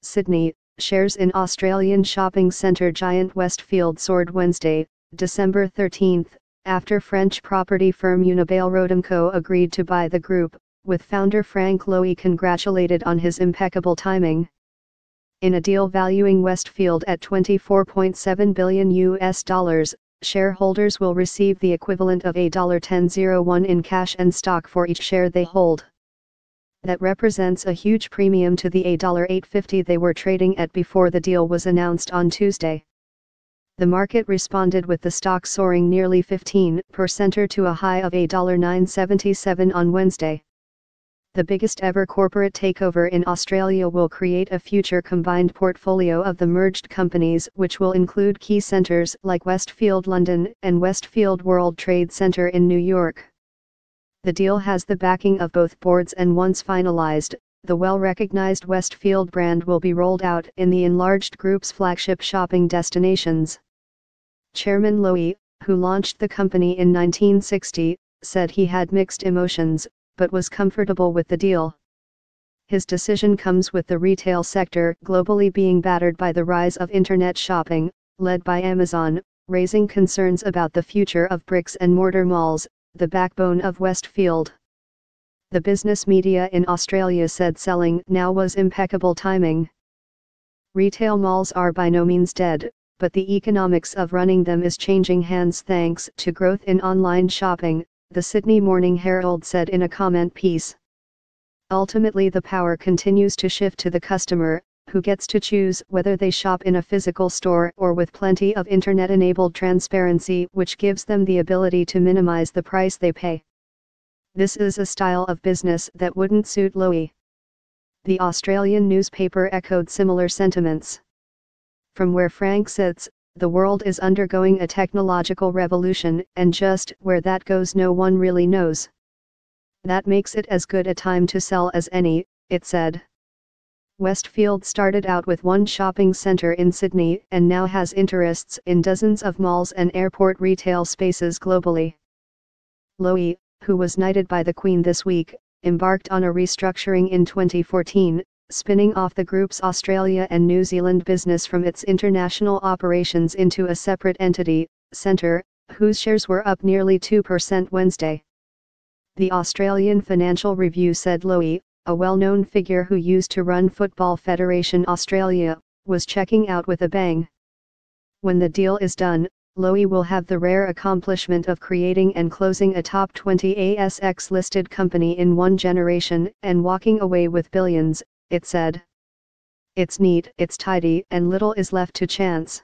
Sydney. Shares in Australian shopping centre giant Westfield soared Wednesday, December 13, after French property firm Unibail-Rodamco agreed to buy the group, with founder Frank Lowy congratulated on his impeccable timing. In a deal valuing Westfield at $24.7 billion, shareholders will receive the equivalent of $10.01 in cash and stock for each share they hold. That represents a huge premium to the $8.50 they were trading at before the deal was announced on Tuesday. The market responded with the stock soaring nearly 15% to a high of $9.77 on Wednesday. The biggest ever corporate takeover in Australia will create a future combined portfolio of the merged companies, which will include key centres like Westfield London and Westfield World Trade Centre in New York. The deal has the backing of both boards, and once finalized, the well-recognized Westfield brand will be rolled out in the enlarged group's flagship shopping destinations. Chairman Lowy, who launched the company in 1960, said he had mixed emotions, but was comfortable with the deal. His decision comes with the retail sector globally being battered by the rise of internet shopping, led by Amazon, raising concerns about the future of bricks-and-mortar malls, the backbone of Westfield. The business media in Australia said selling now was impeccable timing. Retail malls are by no means dead, but the economics of running them is changing hands thanks to growth in online shopping, the Sydney Morning Herald said in a comment piece. Ultimately, the power continues to shift to the customer, who gets to choose whether they shop in a physical store or with plenty of internet-enabled transparency, which gives them the ability to minimize the price they pay. This is a style of business that wouldn't suit Lowy. The Australian newspaper echoed similar sentiments. From where Frank sits, the world is undergoing a technological revolution, and just where that goes no one really knows. That makes it as good a time to sell as any, it said. Westfield started out with one shopping centre in Sydney and now has interests in dozens of malls and airport retail spaces globally. Lowy, who was knighted by the Queen this week, embarked on a restructuring in 2014, spinning off the group's Australia and New Zealand business from its international operations into a separate entity, Centre, whose shares were up nearly 2% Wednesday. The Australian Financial Review said Lowy, a well-known figure who used to run Football Federation Australia, was checking out with a bang. When the deal is done, Lowy will have the rare accomplishment of creating and closing a top 20 ASX-listed company in one generation and walking away with billions, it said. It's neat, it's tidy, and little is left to chance.